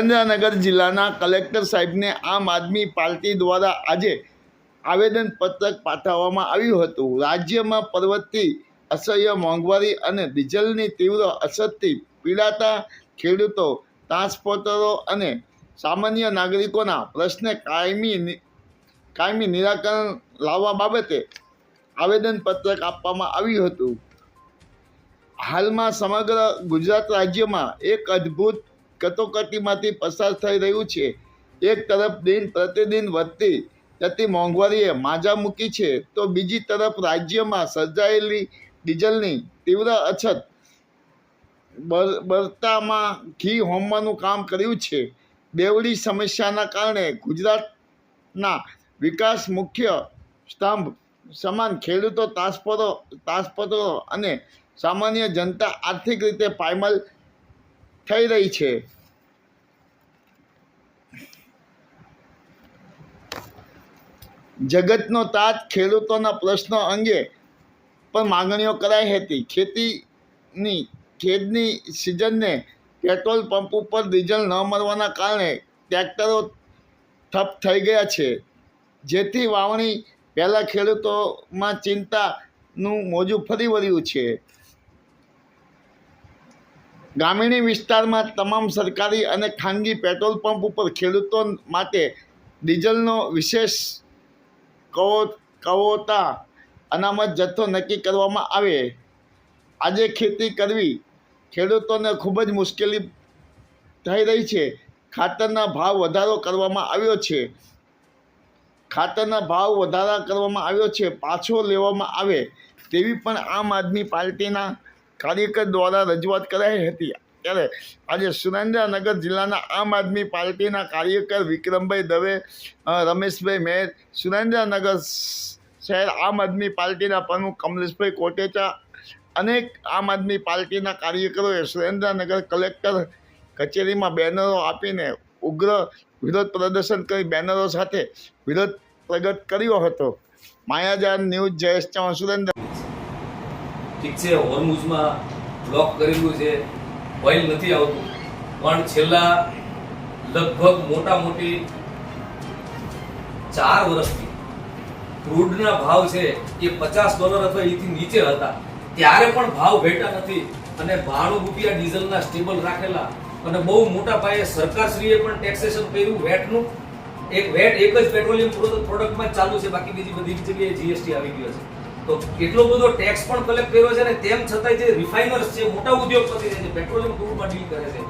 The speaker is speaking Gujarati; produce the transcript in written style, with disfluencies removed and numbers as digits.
સુરેન્દ્રનગર જિલ્લાના કલેક્ટર સાહેબને આમ આદમી પાર્ટી દ્વારા આજે આવેદનપત્ર પાઠવવામાં આવ્યું હતું। રાજ્યમાં પર્વતથી અસહ્ય મોંઘવારી અને ડીઝલની તીવ્ર અછતથી પીડાતા ખેડૂતો, ટ્રાન્સપોર્ટરો અને સામાન્ય નાગરિકોના પ્રશ્ને કાયમી નિરાકરણ લાવવા બાબતે આવેદનપત્ર આપવામાં આવ્યું હતું। હાલમાં સમગ્ર ગુજરાત રાજ્યમાં એક અદ્ભુત કટોકટીમાંથી પસાર થઈ રહ્યું છે। એક તરફ દિન પ્રતિદિન વધતી જતી મોંઘવારીએ માજા મૂકી છે, તો બીજી તરફ રાજ્યમાં સર્જાયેલી ડીઝલની તીવ્ર અછત બળતામાં ઘી હોમવાનું કામ કર્યું છે। બેવડી સમસ્યાના કારણે ગુજરાતના વિકાસ મુખ્ય સ્તંભ સમાન ખેડૂતો, ટ્રાન્સપોર્ટરો અને સામાન્ય જનતા આર્થિક રીતે પાયમાલ થઈ રહી છે। જગતનો તાત ખેડૂતોના પ્રશ્નો અંગે પણ માંગણીઓ કરાઈ હતી। ખેતની સિઝનને પેટ્રોલ પંપ ઉપર ડીઝલ ન મળવાના કારણે ટ્રેક્ટરો ઠપ થઈ ગયા છે, જેથી વાવણી પહેલાં ખેડૂતોમાં ચિંતાનું મોજું ફરી વળ્યું છે। ગ્રામીણ વિસ્તારમાં તમામ સરકારી અને ખાનગી પેટ્રોલ પંપ ઉપર ખેડૂતો માટે ડીઝલનો વિશેષ કવોતા અનામત જથ્થો નક્કી કરવામાં આવે। આજે ખેતી કરવી ખેડૂતોને ખૂબ જ મુશ્કેલી થઈ રહી છે। ખાતરના ભાવ વધારો કરવામાં આવ્યો છે, પાછો લેવામાં આવે તેવી પણ આમ આદમી પાર્ટીના કાર્યકર દ્વારા રજૂઆત કરાઈ હતી। ત્યારે આજે સુરેન્દ્રનગર જિલ્લાના આમ આદમી પાર્ટીના કાર્યકર વિક્રમભાઈ દવે, રમેશભાઈ મેર, સુરેન્દ્રનગર શહેર આમ આદમી પાર્ટીના પ્રમુખ કમલેશભાઈ કોટેચા, અનેક આમ આદમી પાર્ટીના કાર્યકરોએ સુરેન્દ્રનગર કલેક્ટર કચેરીમાં બેનરો આપીને ઉગ્ર વિરોધ પ્રદર્શન કરી બેનરો સાથે વિરોધ પ્રગટ કર્યો હતો। માયાજાર ન્યૂઝ, જયેશ ચૌહાણ, સુરેન્દ્ર। ઠીક છે, હોર્મુઝમાં બ્લોક કરેલું છે, ઓઇલ નથી આવતું, પણ છેલ્લા લગભગ મોટી 4 વર્ષથી ક્રૂડના ભાવ છે એ $50 અથવા એથી નીચે હતા, ત્યારે પણ ભાવ ઘટ્યા નથી અને ₹92 ડીઝલના સ્ટેબલ રાખેલા અને બહુ મોટા પાયે સરકારશ્રીએ પણ ટેક્સેશન કર્યું વેટનું। વેટ એક જ પેટ્રોલિયમ પ્રોડક્ટમાં ચાલુ છે, બાકી બીજી બધી જગ્યાએ જીએસટી આવી ગયો છે। તો એટલો બધો ટેક્સ પણ કલેક્ટ કર્યો છે ને તેમ છતાંય જે રિફાઇનર્સ છે, મોટા ઉદ્યોગપતિ છે, જે પેટ્રોલિયમ ક્રૂડમાં ડીલ કરે છે,